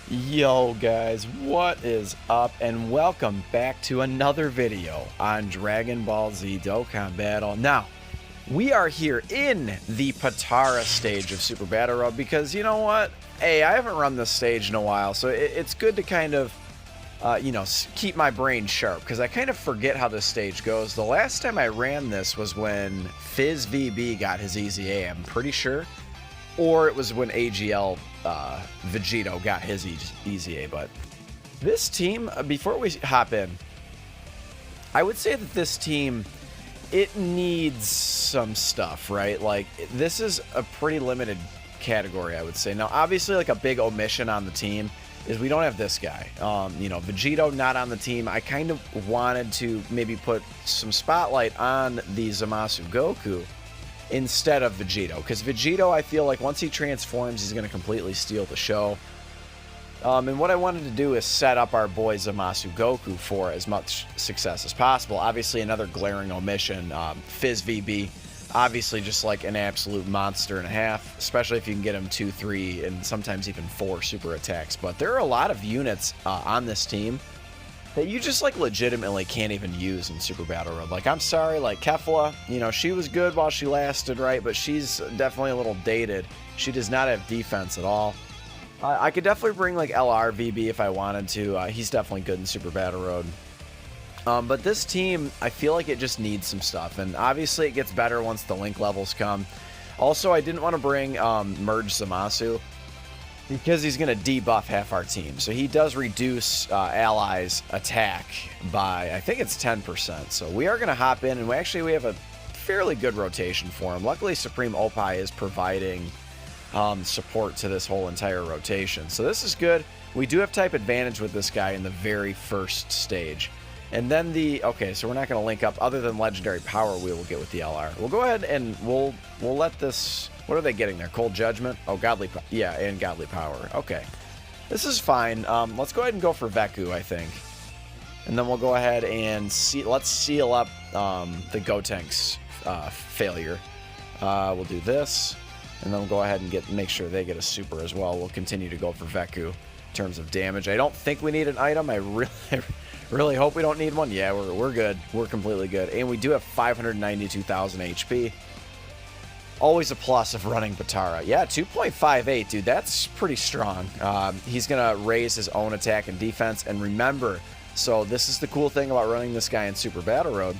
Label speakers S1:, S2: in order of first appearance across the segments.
S1: Yo guys, what is up and welcome back to another video on Dragon Ball Z Dokkan Battle. Now, we are here in the Potara stage of Super Battle Road because you know what? Hey, I haven't run this stage in a while, so it's good to kind of, keep my brain sharp because I kind of forget how this stage goes. The last time I ran this was when Fizz VB got his EZA, I'm pretty sure. Or it was when AGL Vegito got his EZA. But this team, before we hop in, I would say that this team, it needs some stuff, right? Like, this is a pretty limited category, I would say. Now, obviously, like a big omission on the team is we don't have this guy. Vegito not on the team. I kind of wanted to maybe put some spotlight on the Zamasu Goku instead of Vegito, because Vegito, I feel like once he transforms, he's going to completely steal the show. And what I wanted to do is set up our boy Zamasu Goku for as much success as possible. Obviously, another glaring omission, Fizz VB, obviously just like an absolute monster and a half, especially if you can get him 2, 3, and sometimes even 4 super attacks. But there are a lot of units on this team that you just like legitimately can't even use in Super Battle Road. Like, I'm sorry, like Kefla, she was good while she lasted, right? But she's definitely a little dated. She does not have defense at all. I could definitely bring like LR VB if I wanted to. He's definitely good in Super Battle Road. But this team, I feel like it just needs some stuff. And obviously it gets better once the link levels come. Also, I didn't want to bring Merge Zamasu, because he's going to debuff half our team. So he does reduce allies' attack by, I think it's 10%. So we are going to hop in, and we have a fairly good rotation for him. Luckily, Supreme Opie is providing support to this whole entire rotation. So this is good. We do have type advantage with this guy in the very first stage. And then okay, so we're not going to link up other than Legendary Power we will get with the LR. We'll go ahead and we'll let this... What are they getting there? Cold Judgment? Oh, Godly... Yeah, and Godly Power. Okay. This is fine. Let's go ahead and go for Veku, I think. And then we'll go ahead and let's seal up the Gotenks failure. We'll do this. And then we'll go ahead and make sure they get a super as well. We'll continue to go for Veku in terms of damage. I don't think we need an item. I really hope we don't need one. Yeah, we're good. We're completely good. And we do have 592,000 HP. Always a plus of running Potara. Yeah, 2.58, dude. That's pretty strong. He's going to raise his own attack and defense. And remember, so this is the cool thing about running this guy in Super Battle Road,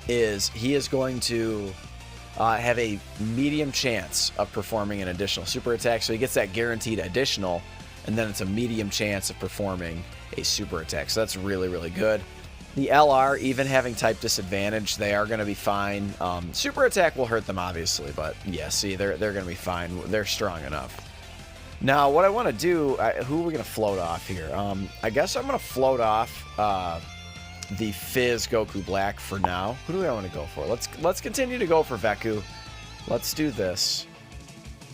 S1: is he is going to have a medium chance of performing an additional super attack. So he gets that guaranteed additional, and then it's a medium chance of performing a super attack. So that's really, really good. The LR, even having type disadvantage, they are going to be fine. Super attack will hurt them, obviously, but yeah, see, they're going to be fine. They're strong enough. Now, what I want to do, who are we going to float off here? I guess I'm going to float off the Fizz Goku Black for now. Who do I want to go for? Let's continue to go for Veku. Let's do this.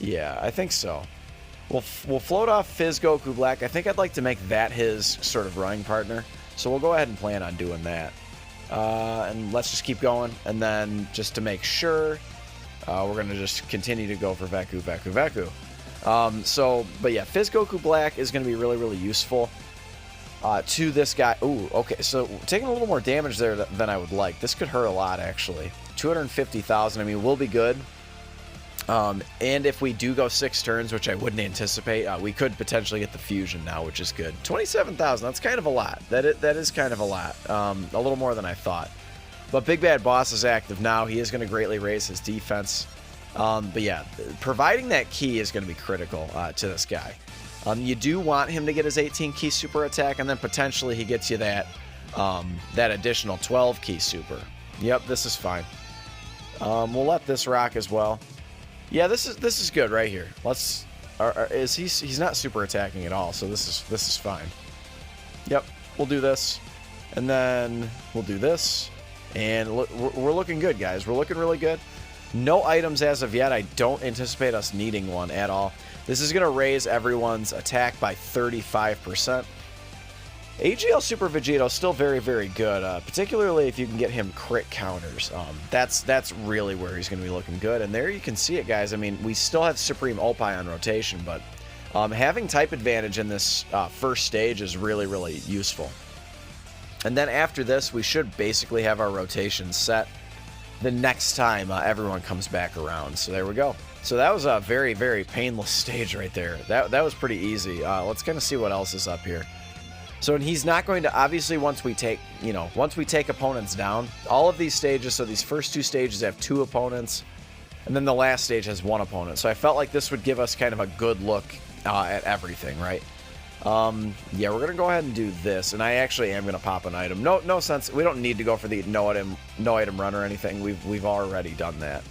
S1: Yeah, I think so. We'll float off Fizz Goku Black. I think I'd like to make that his sort of running partner. So we'll go ahead and plan on doing that. And let's just keep going. And then just to make sure, we're going to just continue to go for Veku, Veku, Veku. But yeah, Fizz Goku Black is going to be really, really useful to this guy. Ooh, okay. So taking a little more damage there than I would like. This could hurt a lot, actually. 250,000. I mean, we'll be good. And if we do go 6 turns, which I wouldn't anticipate, we could potentially get the fusion now, which is good. 27,000, that's kind of a lot. That is kind of a lot. A little more than I thought. But Big Bad Boss is active now. He is going to greatly raise his defense. But yeah, providing that key is going to be critical to this guy. You do want him to get his 18 key super attack, and then potentially he gets you that additional 12 key super. Yep, this is fine. We'll let this rock as well. Yeah, this is good right here. He's not super attacking at all, so this is fine. Yep, we'll do this, and then we'll do this, and we're looking good, guys. We're looking really good. No items as of yet. I don't anticipate us needing one at all. This is going to raise everyone's attack by 35%. AGL Super Vegito is still very, very good, particularly if you can get him crit counters. That's really where he's going to be looking good. And there you can see it, guys. I mean, we still have Supreme Opie on rotation, but Having type advantage in this first stage is really, really useful. And then after this, we should basically have our rotation set the next time everyone comes back around. So there we go. So that was a very, very painless stage right there. That was pretty easy. Let's kind of see what else is up here. So and he's not going to, obviously, once we take opponents down, all of these stages, so these first 2 stages have 2 opponents, and then the last stage has 1 opponent. So I felt like this would give us kind of a good look at everything, right? Yeah, we're gonna go ahead and do this, and I actually am gonna pop an item. No sense. We don't need to go for the no item run or anything. We've already done that.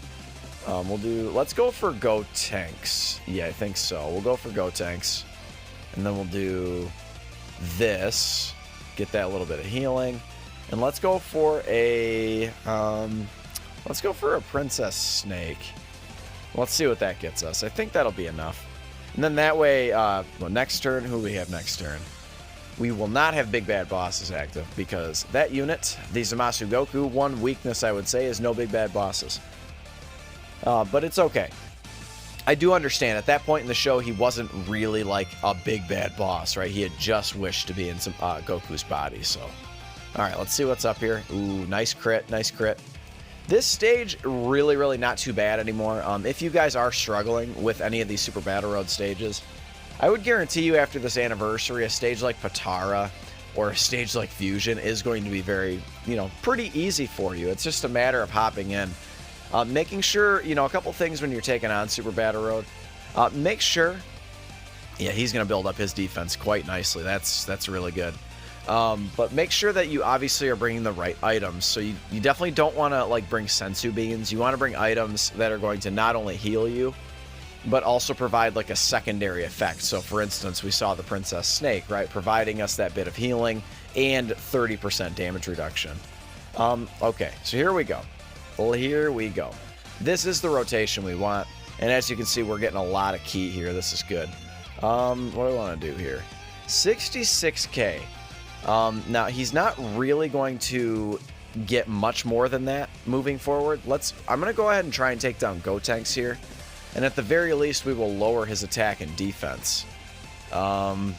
S1: Let's go for Go Tanks. Yeah, I think so. We'll go for Go Tanks, and then we'll do this. Get that little bit of healing, and let's go for a Princess Snake. Let's see what that gets us. I think that'll be enough. And then that way, next turn, who do we have next turn? We will not have Big Bad Bosses active because that unit, the Zamasu Goku, one weakness I would say is no Big Bad Bosses. But it's okay. I do understand at that point in the show he wasn't really like a big bad boss, right? He had just wished to be in some Goku's body, so. Alright, let's see what's up here. Ooh, nice crit, nice crit. This stage, really, really not too bad anymore. If you guys are struggling with any of these Super Battle Road stages, I would guarantee you after this anniversary, a stage like Potara or a stage like Fusion is going to be very, pretty easy for you. It's just a matter of hopping in. Making sure, a couple things when you're taking on Super Battle Road. Make sure, yeah, he's going to build up his defense quite nicely. That's really good. But make sure that you obviously are bringing the right items. So you definitely don't want to bring sensu beans. You want to bring items that are going to not only heal you, but also provide a secondary effect. So for instance, we saw the Princess Snake, right? Providing us that bit of healing and 30% damage reduction. Okay, so here we go. Well, here we go. This is the rotation we want. And as you can see, we're getting a lot of ki here. This is good. What do I want to do here? 66k. Now, he's not really going to get much more than that moving forward. I'm going to go ahead and try and take down Go Tanks here. And at the very least, we will lower his attack and defense. And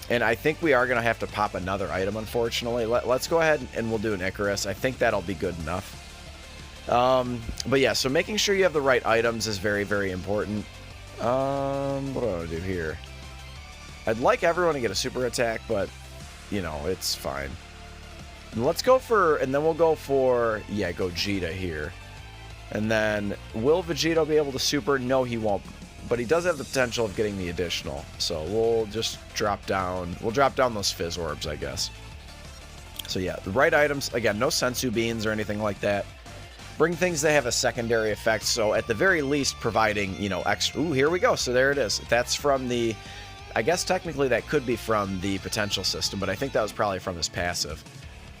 S1: I think we are going to have to pop another item, unfortunately. Let's go ahead and we'll do an Icarus. I think that'll be good enough. But yeah, so making sure you have the right items is very, very important. What do I want to do here? I'd like everyone to get a super attack, but it's fine. And let's go for, and then we'll go for, yeah, Gogeta here. And then, will Vegito be able to super? No, he won't. But he does have the potential of getting the additional. So we'll just drop down, those Fizz Orbs, I guess. So yeah, the right items, again, no sensu beans or anything like that. Bring things that have a secondary effect, so at the very least providing, extra. Ooh, here we go. So there it is. That's from the, I guess technically that could be from the potential system, but I think that was probably from his passive.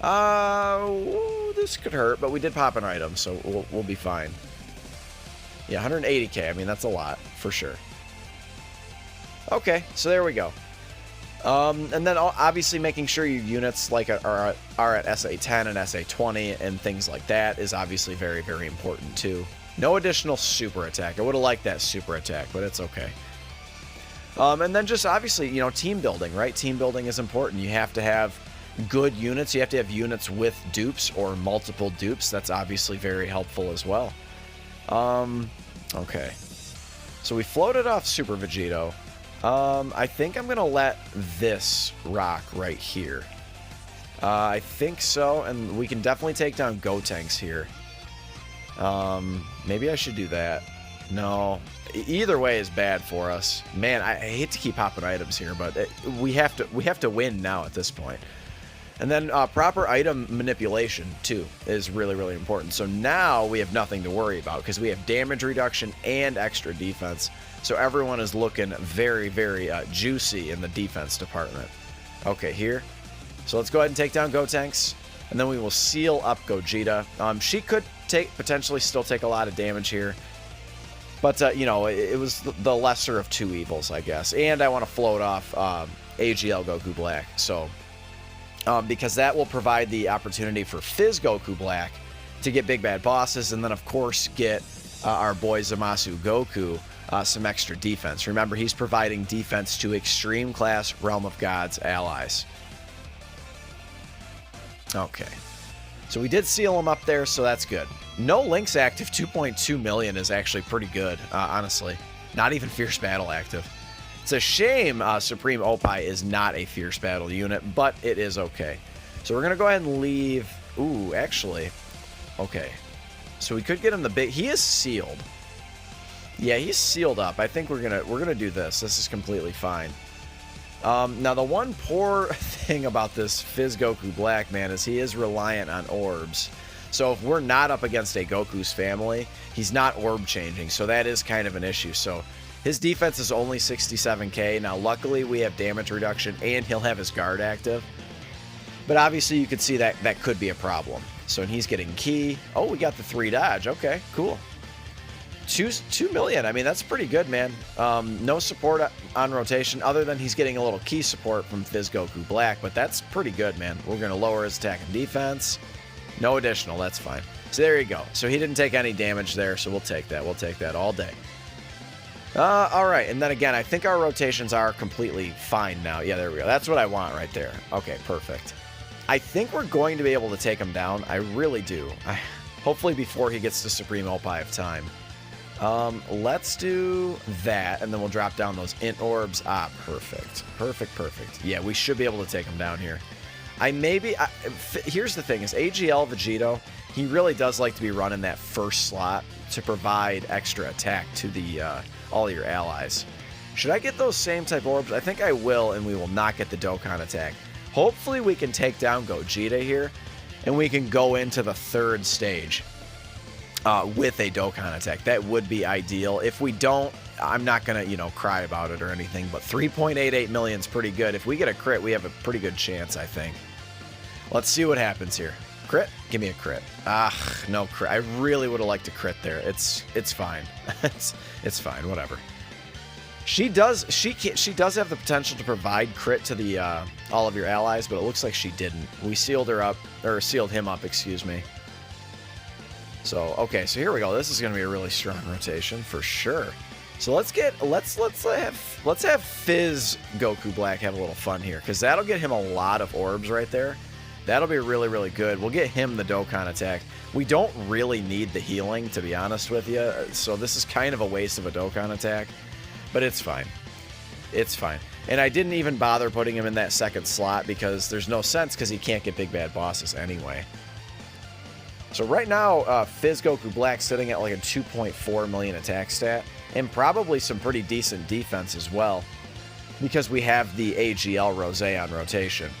S1: Ooh, this could hurt, but we did pop an item, so we'll be fine. Yeah, 180k. I mean, that's a lot, for sure. Okay, so there we go. And then obviously making sure your units are at SA10 and SA20 and things like that is obviously very, very important too. No additional super attack. I would have liked that super attack, but it's okay. And then just obviously, team building, right? Team building is important. You have to have good units. You have to have units with dupes or multiple dupes. That's obviously very helpful as well. Okay. So we floated off Super Vegito. I think I'm going to let this rock right here. I think so, and we can definitely take down Go Tanks here. Maybe I should do that. No, either way is bad for us. Man, I hate to keep hopping items here, but we have to win now at this point. And then proper item manipulation, too, is really, really important. So now we have nothing to worry about because we have damage reduction and extra defense. So everyone is looking very, very juicy in the defense department. Okay, here. So let's go ahead and take down Go Tanks. And then we will seal up Gogeta. She could potentially still take a lot of damage here. But, it was the lesser of two evils, I guess. And I want to float off AGL Goku Black. So... because that will provide the opportunity for Fizz Goku Black to get big bad bosses, and then of course get our boy Zamasu Goku some extra defense. Remember, he's providing defense to Extreme Class Realm of Gods allies. Okay. So we did seal him up there, so that's good. No links active, 2.2 million is actually pretty good, honestly. Not even Fierce Battle active. It's a shame Supreme Opie is not a Fierce Battle unit, but it is okay. So we're going to go ahead and leave... Ooh, actually... Okay. So we could get him the big... He is sealed. Yeah, he's sealed up. I think we're gonna do this. This is completely fine. Now, the one poor thing about this Fizz Goku Black, man, is he is reliant on orbs. So if we're not up against a Goku's family, he's not orb changing. So that is kind of an issue. So his defense is only 67k. Now, luckily, we have damage reduction, and he'll have his guard active. But obviously, you could see that that could be a problem. So and he's getting key. Oh, we got the 3 dodge. Okay, cool. 2 million. I mean, that's pretty good, man. No support on rotation other than he's getting a little key support from Fizz Goku Black, but that's pretty good, man. We're going to lower his attack and defense. No additional. That's fine. So there you go. So he didn't take any damage there, so we'll take that. We'll take that all day. All right. And then again, I think our rotations are completely fine now. Yeah, there we go. That's what I want right there. Okay, perfect. I think we're going to be able to take him down. I really do. Hopefully before he gets to Supreme Opie of Time. Let's do that, and then we'll drop down those int orbs. Ah, perfect. Perfect, perfect. Yeah, we should be able to take him down here. Here's the thing, is AGL Vegito, he really does like to be running that first slot to provide extra attack to the all your allies. Should I get those same type orbs? I think I will, and we will not get the Dokkan attack. Hopefully we can take down Gogeta here, and we can go into the 3rd stage. With a Dokkan attack. That would be ideal. If we don't, I'm not going to, cry about it or anything, but 3.88 million is pretty good. If we get a crit, we have a pretty good chance, I think. Let's see what happens here. Crit? Give me a crit. Ah, no crit. I really would have liked a crit there. It's fine. it's fine, whatever. She does have the potential to provide crit to the all of your allies, but it looks like she didn't. We sealed her up, or sealed him up, excuse me. So, okay, so here we go. This is going to be a really strong rotation for sure. So let's have Fizz Goku Black have a little fun here, because that'll get him a lot of orbs right there. That'll be really, really good. We'll get him the Dokkan attack. We don't really need the healing, to be honest with you, so this is kind of a waste of a Dokkan attack, but it's fine. It's fine. And I didn't even bother putting him in that 2nd slot, because there's no sense, because he can't get big bad bosses anyway. So right now, Fizz Goku Black sitting at like a 2.4 million attack stat, and probably some pretty decent defense as well, because we have the AGL Rose on rotation.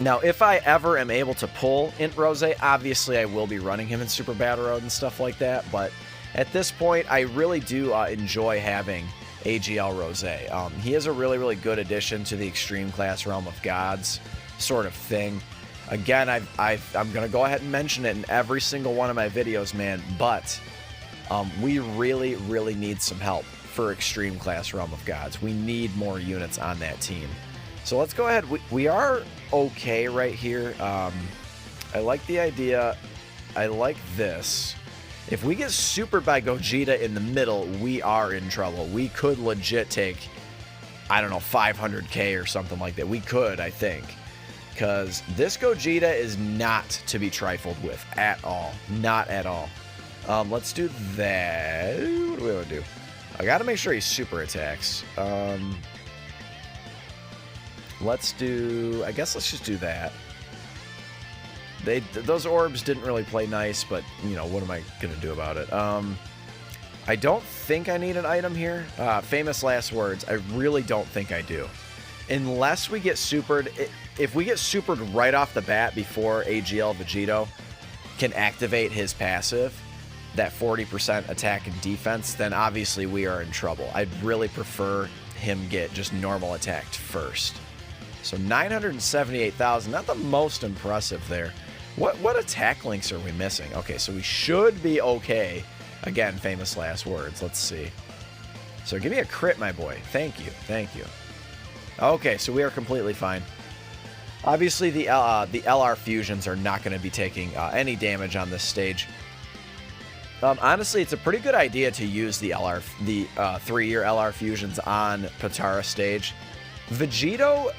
S1: Now, if I ever am able to pull Int Rose, obviously I will be running him in Super Battle Road and stuff like that, but at this point, I really do enjoy having AGL Rose. He is a really, really good addition to the Extreme Class Realm of Gods sort of thing. Again, I'm going to go ahead and mention it in every single one of my videos, man, but we really, really need some help for Extreme Class Realm of Gods. We need more units on that team. So let's go ahead. We are okay right here. I like the idea. I like this. If we get supered by Gogeta in the middle, we are in trouble. We could legit take, I don't know, 500k or something like that. We could, I think. Because this Gogeta is not to be trifled with at all. Not at all. Let's do that. What do we want to do? I got to make sure he super attacks. Let's do... I guess let's just do that. Those orbs didn't really play nice, but, what am I going to do about it? I don't think I need an item here. Famous last words. I really don't think I do. Unless we get supered... If we get supered right off the bat before AGL Vegito can activate his passive, that 40% attack and defense, then obviously we are in trouble. I'd really prefer him get just normal attacked first. So 978,000, not the most impressive there. What attack links are we missing? Okay, so we should be okay. Again, famous last words. Let's see. So give me a crit, my boy. Thank you. Thank you. Okay, so we are completely fine. Obviously, the LR fusions are not going to be taking any damage on this stage. Honestly, it's a pretty good idea to use the 3-year LR fusions on Potara stage. Vegito,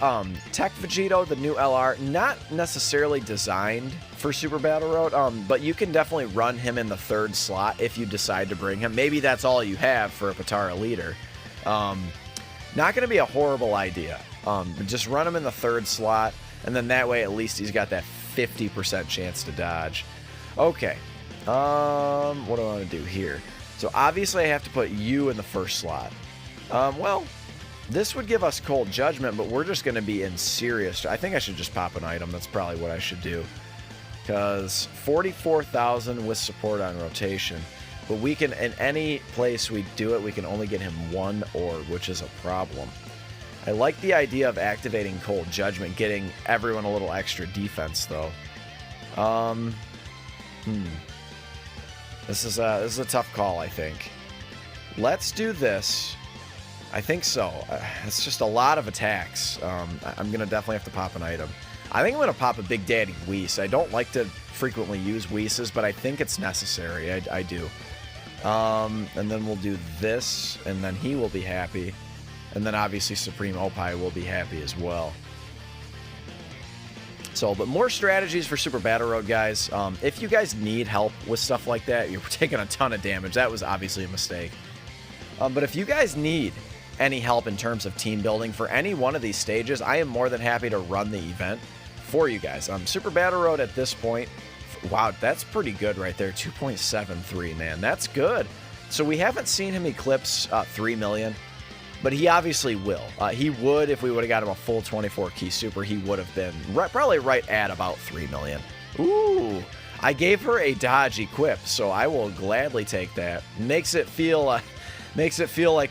S1: Tech Vegito, the new LR, not necessarily designed for Super Battle Road, but you can definitely run him in the 3rd slot if you decide to bring him. Maybe that's all you have for a Potara leader. Not going to be a horrible idea. Just run him in the 3rd slot, and then that way at least he's got that 50% chance to dodge. Okay. What do I want to do here? So obviously I have to put you in the 1st slot. Well, this would give us Cold Judgment, but we're just going to be in serious. I think I should just pop an item. That's probably what I should do. Because 44,000 with support on rotation. But we can, in any place we do it, we can only get him 1 orb, which is a problem. I like the idea of activating Cold Judgment, getting everyone a little extra defense, though. This is a tough call, I think. Let's do this. I think so. It's just a lot of attacks. I'm going to definitely have to pop an item. I think I'm going to pop a Big Daddy Whis. I don't like to frequently use Whis, but I think it's necessary. I do. And then we'll do this, and then he will be happy. And then obviously Supreme Opie will be happy as well. So, but more strategies for Super Battle Road, guys. If you guys need help with stuff like that, you're taking a ton of damage. That was obviously a mistake. But if you guys need any help in terms of team building for any one of these stages, I am more than happy to run the event for you guys. Super Battle Road at this point, wow, that's pretty good right there. 2.73, man. That's good. So we haven't seen him eclipse 3 million. But he obviously will. He would, if we would have got him a full 24 key super, he would have been probably right at about 3 million. Ooh, I gave her a dodge equip, so I will gladly take that. Makes it feel like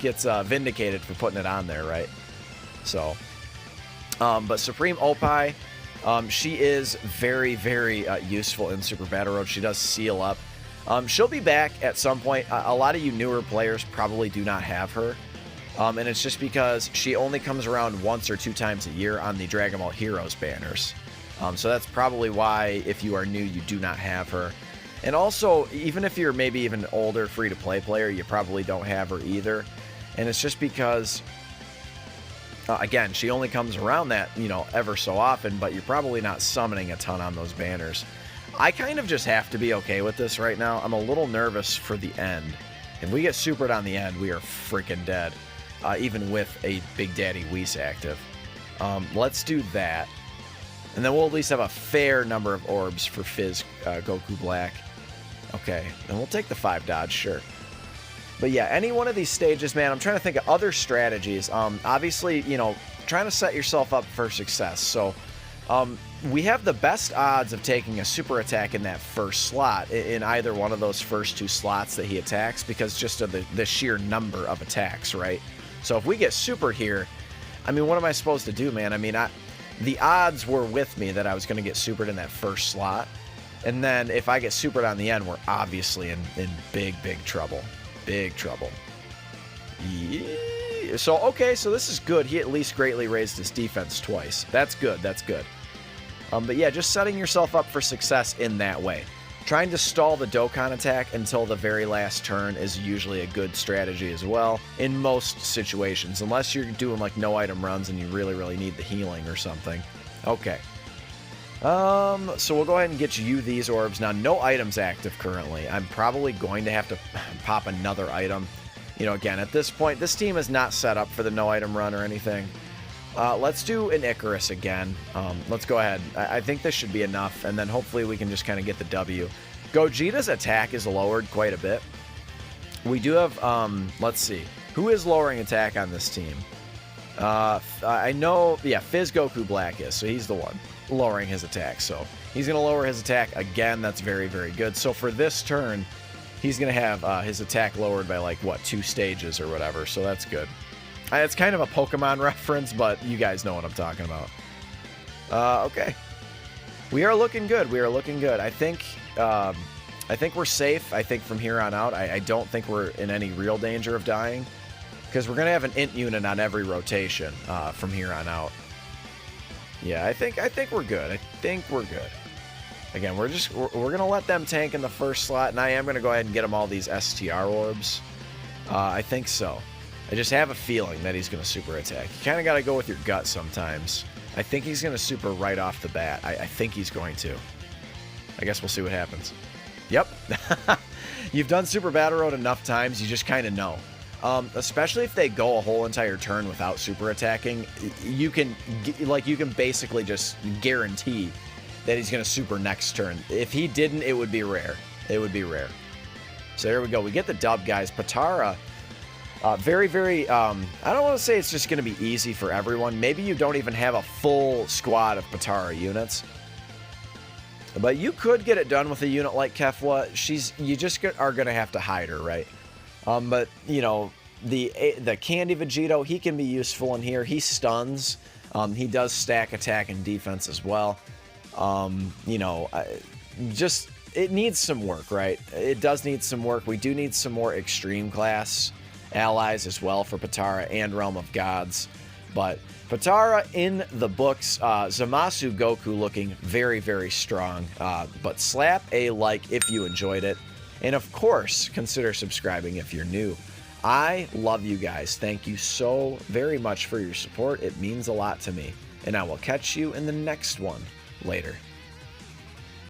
S1: it's vindicated for putting it on there, right? So, but Supreme Opie, she is very, very useful in Super Battle Road. She does seal up. She'll be back at some point. A lot of you newer players probably do not have her. And it's just because she only comes around once or 2 times a year on the Dragon Ball Heroes banners. So that's probably why, if you are new, you do not have her. And also, even if you're maybe even older free-to-play player, you probably don't have her either. And it's just because, again, she only comes around that, ever so often, but you're probably not summoning a ton on those banners. I kind of just have to be okay with this right now. I'm a little nervous for the end. If we get supered on the end, we are freaking dead. Even with a Big Daddy Whis active. Let's do that. And then we'll at least have a fair number of orbs for Fizz Goku Black. Okay, then we'll take the 5 dodge, sure. But yeah, any one of these stages, man, I'm trying to think of other strategies. Obviously, trying to set yourself up for success. So, we have the best odds of taking a super attack in that 1st slot, in either one of those first 2 slots that he attacks, because just of the sheer number of attacks, right? So if we get super here, I mean, what am I supposed to do, man? I mean, the odds were with me that I was going to get supered in that 1st slot. And then if I get supered on the end, we're obviously in big, big trouble. Big trouble. Yeah. So, okay, so this is good. He at least greatly raised his defense twice. That's good. That's good. But yeah, just setting yourself up for success in that way. Trying to stall the Dokkan attack until the very last turn is usually a good strategy as well, in most situations, unless you're doing like no item runs and you really, really need the healing or something. Okay. So we'll go ahead and get you these orbs. Now, no items active currently. I'm probably going to have to pop another item. Again, at this point, this team is not set up for the no item run or anything. Let's do an Icarus again. Let's go ahead. I think this should be enough, and then hopefully we can just kind of get the W. Gogeta's attack is lowered quite a bit. We do have, let's see. Who is lowering attack on this team? I know, yeah, Fizz Goku Black is, so he's the one lowering his attack. So he's going to lower his attack again. That's very, very good. So for this turn, he's going to have his attack lowered by, like, what, 2 stages or whatever. So that's good. It's kind of a Pokemon reference, but you guys know what I'm talking about. Okay. We are looking good. We are looking good. I think we're safe. I think from here on out, I don't think we're in any real danger of dying, because we're going to have an int unit on every rotation from here on out. Yeah, I think we're good. I think we're good. Again, we're gonna let them tank in the first slot, and I am gonna go ahead and get him all these STR orbs. I think so. I just have a feeling that he's gonna super attack. You kind of got to go with your gut sometimes. I think he's gonna super right off the bat. I think he's going to. I guess we'll see what happens. Yep. You've done Super Battle Road enough times, you just kind of know. Especially if they go a whole entire turn without super attacking, you can basically just guarantee that he's going to super next turn. If he didn't, it would be rare. It would be rare. So there we go. We get the dub, guys. Potara, very, very, I don't want to say it's just going to be easy for everyone. Maybe you don't even have a full squad of Potara units. But you could get it done with a unit like Kefwa. You just are going to have to hide her, right? But, you know, the Candy Vegito, he can be useful in here. He stuns. He does stack attack and defense as well. You know, it needs some work, right? It does need some work. We do need some more extreme class allies as well for Potara and Realm of Gods. But Potara in the books, Zamasu Goku looking very, very strong. But slap a like if you enjoyed it. And of course, consider subscribing if you're new. I love you guys. Thank you so very much for your support. It means a lot to me. And I will catch you in the next one later.